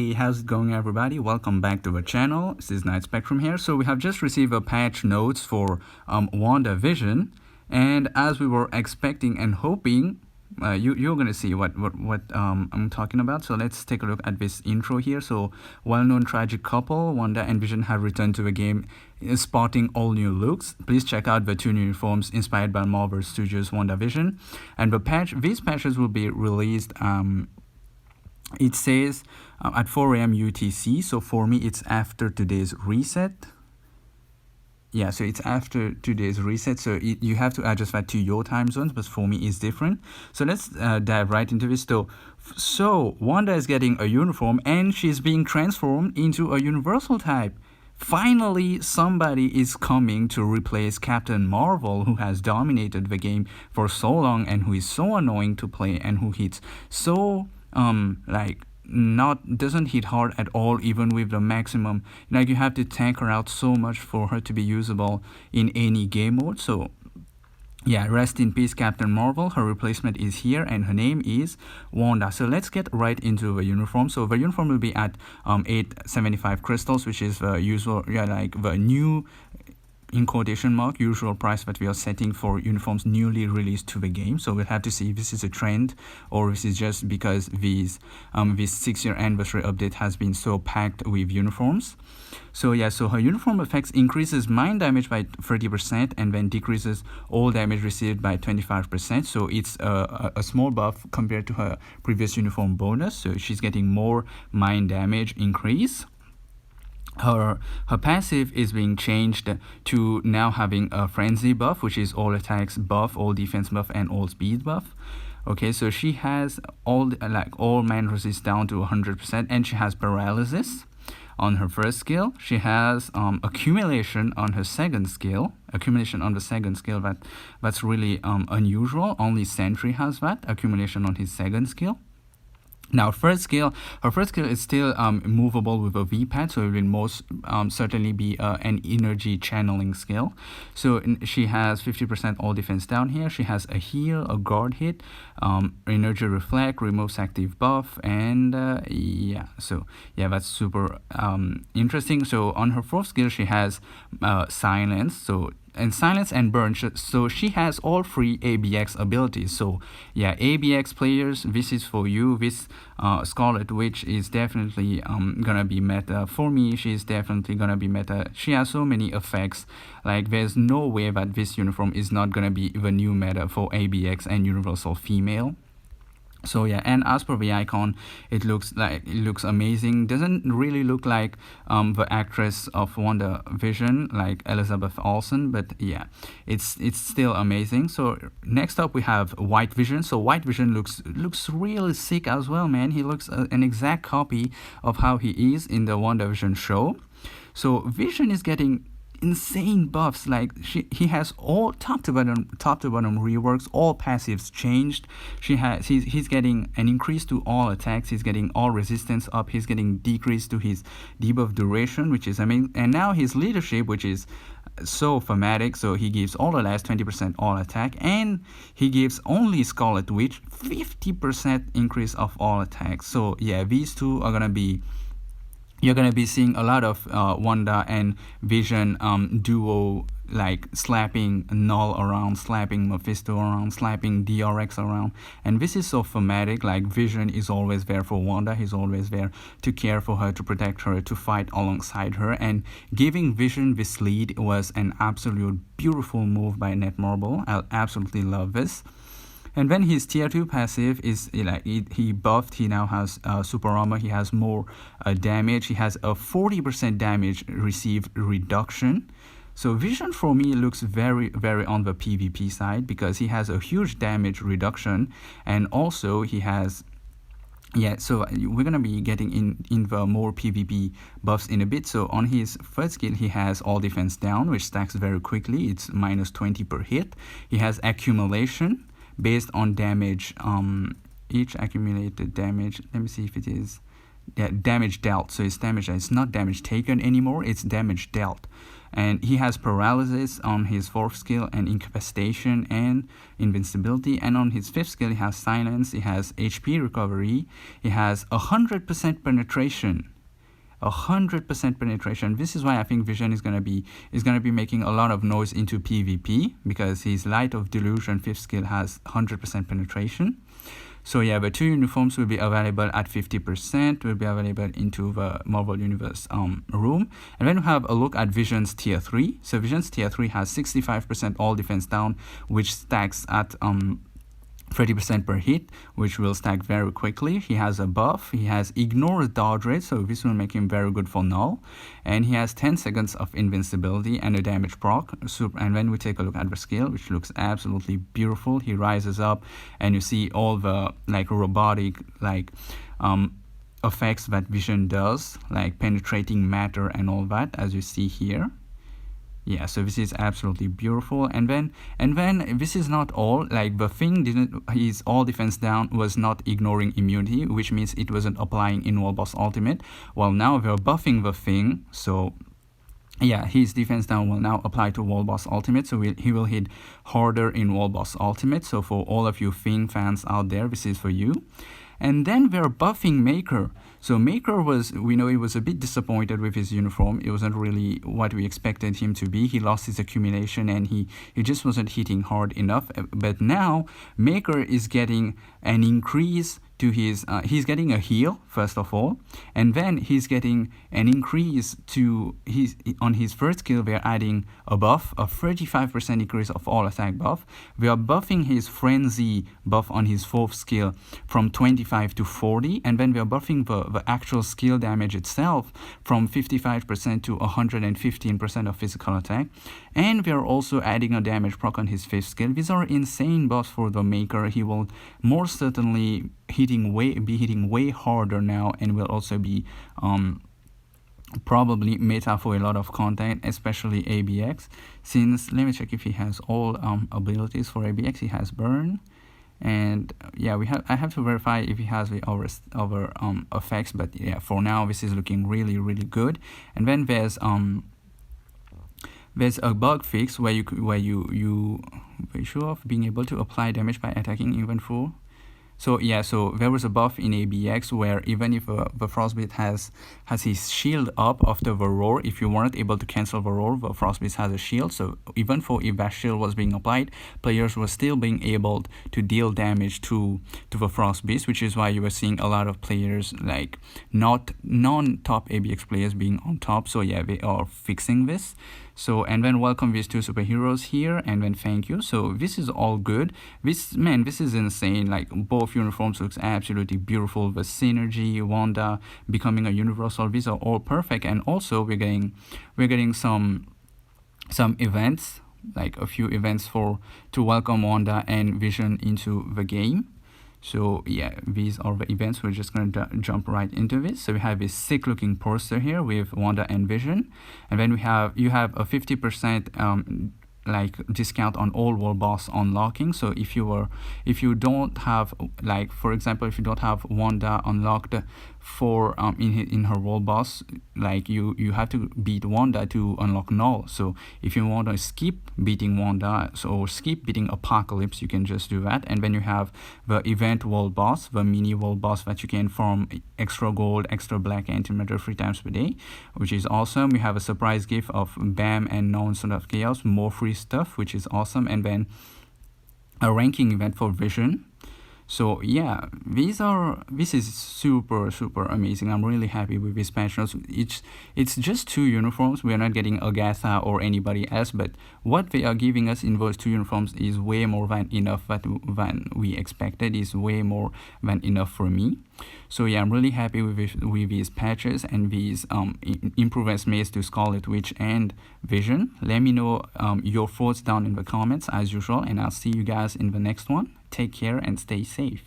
Hey, how's it going, everybody? Welcome back to our channel. This is Night Spectrum here. So we have just received a patch notes for WandaVision, and as we were expecting and hoping, you're gonna see what I'm talking about. So let's take a look at this intro here. So well-known tragic couple Wanda and Vision have returned to the game, spotting all new looks. Please check out the two new uniforms inspired by Marvel Studios' WandaVision, and these patches will be released. It says at 4 a.m. UTC, so for me it's after today's reset. Yeah, so it's after today's reset, so you have to adjust that to your time zones, but for me it's different. So let's dive right into this. So Wanda is getting a uniform and she's being transformed into a universal type. Finally, somebody is coming to replace Captain Marvel, who has dominated the game for so long and who is so annoying to play and who hits so doesn't hit hard at all, even with the maximum. Like, you have to tank her out so much for her to be usable in any game mode. So yeah, rest in peace Captain Marvel. Her replacement is here and her name is Wanda. So let's get right into the uniform. So the uniform will be at 875 crystals, which is the usual, the new, in quotation mark, usual price that we are setting for uniforms newly released to the game. So we'll have to see if this is a trend or this is just because this 6-year anniversary update has been so packed with uniforms. So yeah, so her uniform effects increases mind damage by 30% and then decreases all damage received by 25%. So it's a small buff compared to her previous uniform bonus. So she's getting more mind damage increase. Her passive is being changed to now having a frenzy buff, which is all attacks buff, all defense buff, and all speed buff. Okay, so she has all man resist down to 100%, and she has paralysis on her first skill. She has accumulation on her second skill. Accumulation on the second skill, that's really unusual. Only Sentry has that, accumulation on his second skill. Now, her first skill is still movable with a V-pad, so it will most certainly be an energy channeling skill. So she has 50% all defense down here. She has a heal, a guard hit, energy reflect, removes active buff, and yeah, so yeah, that's super interesting. So on her fourth skill, she has silence, and silence and burn, so she has all 3 ABX abilities. So yeah, ABX players, this is for you. This Scarlet Witch is definitely gonna be meta. For me, she's definitely gonna be meta. She has so many effects, like there's no way that this uniform is not gonna be the new meta for ABX and universal female. So yeah, and as per the icon, it looks amazing. Doesn't really look like the actress of WandaVision, like Elizabeth Olsen, but yeah, it's still amazing. So next up we have White Vision. So White Vision looks really sick as well, man. He looks an exact copy of how he is in the WandaVision show. So Vision is getting insane buffs. Like he has all top to bottom reworks, all passives changed. He's getting an increase to all attacks, he's getting all resistance up, he's getting decrease to his debuff duration, which is amazing. And now his leadership, which is so thematic, so he gives all the last 20% all attack, and he gives only Scarlet Witch 50% increase of all attacks. So yeah, these two are gonna be, you're going to be seeing a lot of Wanda and Vision duo, like slapping Null around, slapping Mephisto around, slapping DRX around. And this is so thematic. Like, Vision is always there for Wanda. He's always there to care for her, to protect her, to fight alongside her. And giving Vision this lead was an absolute beautiful move by Netmarble. I absolutely love this. And then his tier 2 passive is he buffed. He now has super armor. He has more damage. He has a 40% damage received reduction. So Vision for me looks very, very on the PvP side because he has a huge damage reduction, and also he has, yeah, so we're gonna be getting in the more PvP buffs in a bit. So on his first skill, he has all defense down, which stacks very quickly. It's -20 per hit. He has accumulation based on damage, each accumulated damage. Let me see if it is damage dealt. So it's damage, it's not damage taken anymore, it's damage dealt. And he has paralysis on his 4th skill, and incapacitation and invincibility. And on his 5th skill, he has silence, he has HP recovery, he has 100% penetration. 100% penetration. This is why I think Vision is gonna be making a lot of noise into PvP, because his Light of Delusion 5th skill has 100% penetration. So yeah, the 2 uniforms will be available at 50%, will be available into the Marvel Universe room. And then we have a look at Vision's tier 3. So Vision's tier 3 has 65% all defense down, which stacks at 30% per hit, which will stack very quickly. He has a buff, he has ignore dodge rate, so this will make him very good for null. And he has 10 seconds of invincibility and a damage proc. And when we take a look at the skill, which looks absolutely beautiful, he rises up and you see all the like robotic effects that Vision does, like penetrating matter and all that, as you see here. Yeah, so this is absolutely beautiful. And then this is not all, like the thing his all defense down was not ignoring immunity, which means it wasn't applying in Wall Boss Ultimate. Well, now we're buffing the thing, so yeah, his defense down will now apply to Wall Boss Ultimate, so he will hit harder in Wall Boss Ultimate. So for all of you Thing fans out there, this is for you. And then we're buffing Maker. So Maker we know he was a bit disappointed with his uniform. It wasn't really what we expected him to be. He lost his accumulation and he just wasn't hitting hard enough. But now Maker is getting an increase to his, he's getting a heal first of all, and then he's getting an increase to his, on his first skill we're adding a buff, a 35% increase of all attack buff. We are buffing his frenzy buff on his 4th skill from 25 to 40, and then we are buffing the actual skill damage itself from 55% to 115% of physical attack. And we are also adding a damage proc on his 5th skill. These are insane buffs for the Maker. He will more certainly be hitting way harder now, and will also be probably meta for a lot of content, especially ABX. Since, let me check if he has all abilities for ABX. He has burn, and yeah, I have to verify if he has the other effects, but yeah, for now this is looking really good. And then there's a bug fix where you show off being able to apply damage by attacking even full. So yeah, so there was a buff in ABX where even if the Frostbeast has his shield up after the roar, if you weren't able to cancel the roar, the Frostbeast has a shield. So even if that shield was being applied, players were still being able to deal damage to the Frostbeast, which is why you were seeing a lot of players, like non-top ABX players, being on top. So yeah, they are fixing this. So, and then welcome these 2 superheroes here, and then thank you. So this is all good. This is insane. Like, both uniforms looks absolutely beautiful. The synergy, Wanda becoming a universal, these are all perfect. And also we're getting some events, like a few events to welcome Wanda and Vision into the game. So yeah, these are the events. We're just going to jump right into this. So we have this sick looking poster here with Wanda and Vision, and then you have a 50% like discount on all world boss unlocking. So if you don't have, like, for example, if you don't have Wanda unlocked for in her world boss, like you have to beat Wanda to unlock Null. So if you want to skip beating Wanda, or skip beating Apocalypse, you can just do that. And then you have the event world boss, the mini world boss that you can farm extra gold, extra black antimatter 3 times per day, which is awesome. We have a surprise gift of Bam and Non-Son of Chaos, more free stuff, which is awesome. And then a ranking event for Vision. So yeah, this is super amazing. I'm really happy with these patch notes. It's just 2 uniforms. We are not getting Agatha or anybody else, but what they are giving us in those 2 uniforms is way more than enough than we expected. Is way more than enough for me. So yeah, I'm really happy with these patches and these improvements made to Scarlet Witch and Vision. Let me know your thoughts down in the comments as usual, and I'll see you guys in the next one. Take care and stay safe.